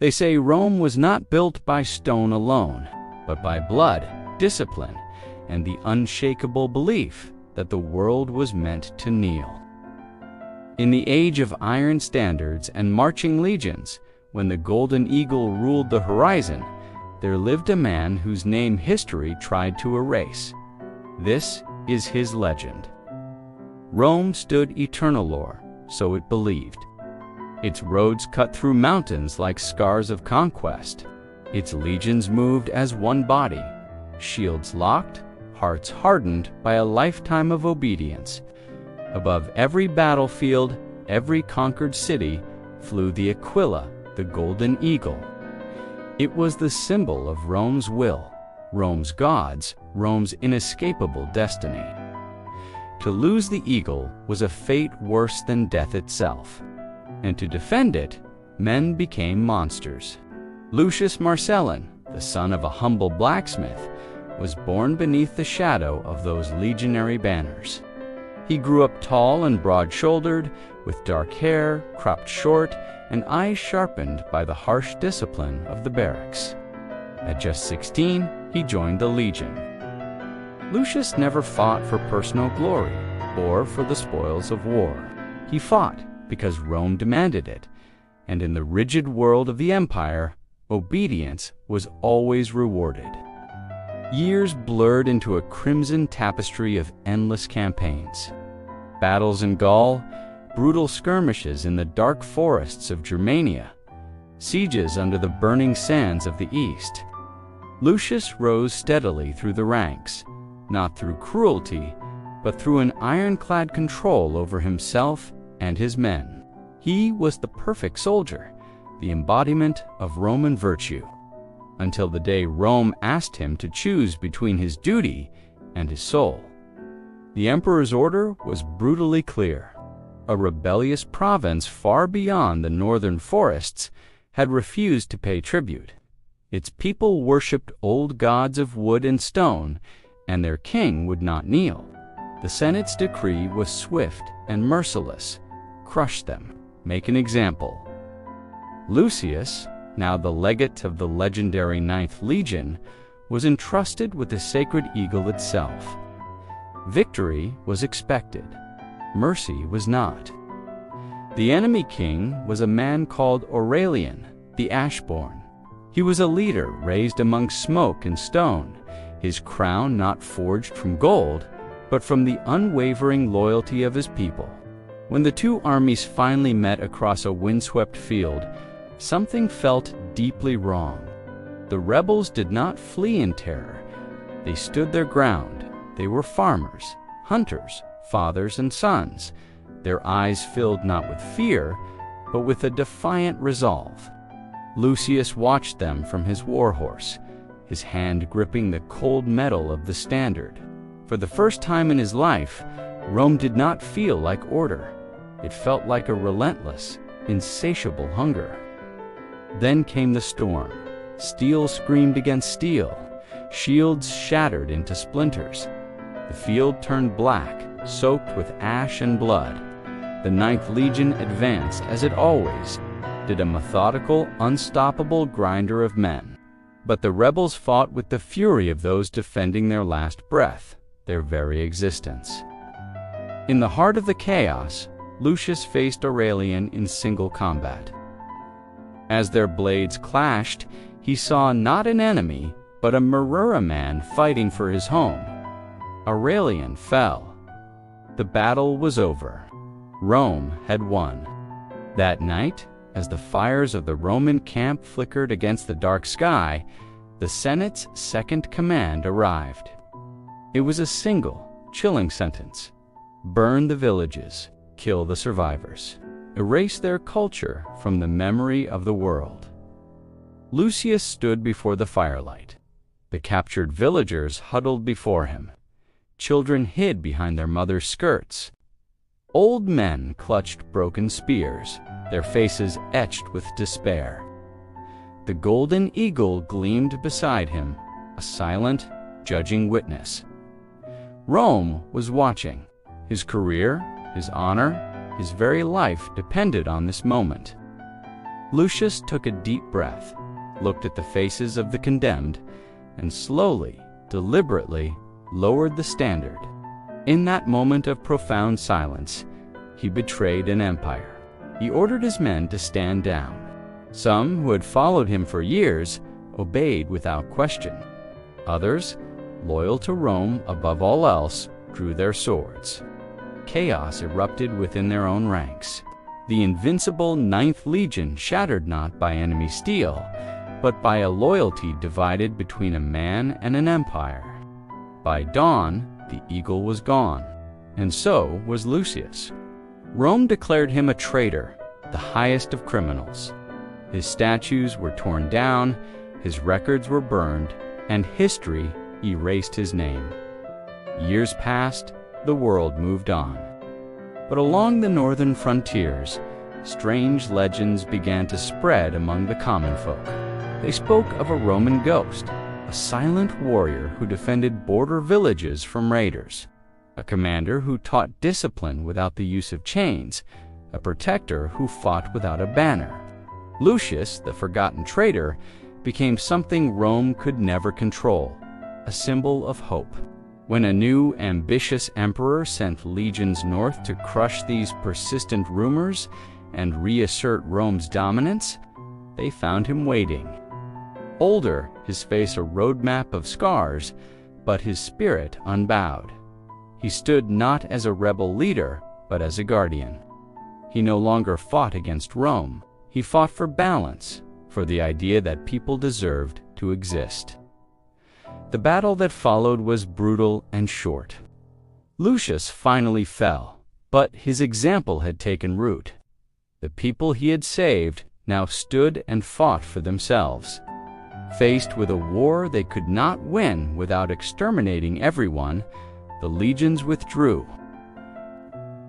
They say Rome was not built by stone alone, but by blood, discipline, and the unshakable belief that the world was meant to kneel. In the age of iron standards and marching legions, when the golden eagle ruled the horizon, there lived a man whose name history tried to erase. This is his legend. Rome stood eternal lore, so it believed. Its roads cut through mountains like scars of conquest. Its legions moved as one body, shields locked, hearts hardened by a lifetime of obedience. Above every battlefield, every conquered city, flew the Aquila, the golden eagle. It was the symbol of Rome's will, Rome's gods, Rome's inescapable destiny. To lose the eagle was a fate worse than death itself, and to defend it, men became monsters. Lucius Marcellan, the son of a humble blacksmith, was born beneath the shadow of those legionary banners. He grew up tall and broad-shouldered, with dark hair, cropped short, and eyes sharpened by the harsh discipline of the barracks. At just 16, he joined the legion. Lucius never fought for personal glory or for the spoils of war. He fought because Rome demanded it, and in the rigid world of the empire, obedience was always rewarded. Years blurred into a crimson tapestry of endless campaigns. Battles in Gaul, brutal skirmishes in the dark forests of Germania, sieges under the burning sands of the East. Lucius rose steadily through the ranks, not through cruelty, but through an ironclad control over himself and his men. He was the perfect soldier, the embodiment of Roman virtue, until the day Rome asked him to choose between his duty and his soul. The emperor's order was brutally clear. A rebellious province far beyond the northern forests had refused to pay tribute. Its people worshipped old gods of wood and stone, and their king would not kneel. The Senate's decree was swift and merciless. Crush them, make an example. Lucius, now the legate of the legendary 9th Legion, was entrusted with the sacred eagle itself. Victory was expected. Mercy was not. The enemy king was a man called Aurelian, the Ashborn. He was a leader raised among smoke and stone, his crown not forged from gold, but from the unwavering loyalty of his people. When the two armies finally met across a windswept field, something felt deeply wrong. The rebels did not flee in terror. They stood their ground. They were farmers, hunters, fathers and sons, their eyes filled not with fear, but with a defiant resolve. Lucius watched them from his war horse, his hand gripping the cold metal of the standard. For the first time in his life, Rome did not feel like order. It felt like a relentless, insatiable hunger. Then came the storm. Steel screamed against steel. Shields shattered into splinters. The field turned black, soaked with ash and blood. The 9th Legion advanced as it always did, a methodical, unstoppable grinder of men. But the rebels fought with the fury of those defending their last breath, their very existence. In the heart of the chaos, Lucius faced Aurelian in single combat. As their blades clashed, he saw not an enemy, but a Marura man fighting for his home. Aurelian fell. The battle was over. Rome had won. That night, as the fires of the Roman camp flickered against the dark sky, the Senate's second command arrived. It was a single, chilling sentence. Burn the villages, kill the survivors. Erase their culture from the memory of the world. Lucius stood before the firelight. The captured villagers huddled before him. Children hid behind their mothers' skirts. Old men clutched broken spears, their faces etched with despair. The golden eagle gleamed beside him, a silent, judging witness. Rome was watching. His career, his honor, his very life depended on this moment. Lucius took a deep breath, looked at the faces of the condemned, and slowly, deliberately lowered the standard. In that moment of profound silence, he betrayed an empire. He ordered his men to stand down. Some, who had followed him for years, obeyed without question. Others, loyal to Rome above all else, drew their swords. Chaos erupted within their own ranks. The invincible Ninth Legion shattered not by enemy steel, but by a loyalty divided between a man and an empire. By dawn, the eagle was gone, and so was Lucius. Rome declared him a traitor, the highest of criminals. His statues were torn down, his records were burned, and history erased his name. Years passed, the world moved on. But along the northern frontiers, strange legends began to spread among the common folk. They spoke of a Roman ghost, a silent warrior who defended border villages from raiders, a commander who taught discipline without the use of chains, a protector who fought without a banner. Lucius, the forgotten traitor, became something Rome could never control, a symbol of hope. When a new, ambitious emperor sent legions north to crush these persistent rumors and reassert Rome's dominance, they found him waiting. Older, his face a roadmap of scars, but his spirit unbowed. He stood not as a rebel leader, but as a guardian. He no longer fought against Rome. He fought for balance, for the idea that people deserved to exist. The battle that followed was brutal and short. Lucius finally fell, but his example had taken root. The people he had saved now stood and fought for themselves. Faced with a war they could not win without exterminating everyone, the legions withdrew.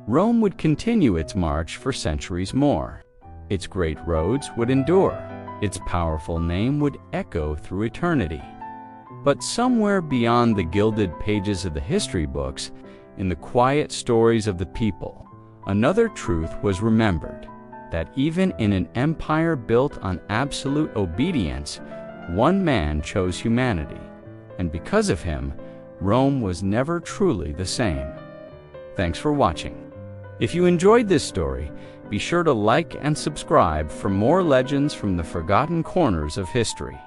Rome would continue its march for centuries more. Its great roads would endure. Its powerful name would echo through eternity. But somewhere beyond the gilded pages of the history books, in the quiet stories of the people, another truth was remembered, that even in an empire built on absolute obedience, one man chose humanity, and because of him, Rome was never truly the same. Thanks for watching. If you enjoyed this story, be sure to like and subscribe for more legends from the forgotten corners of history.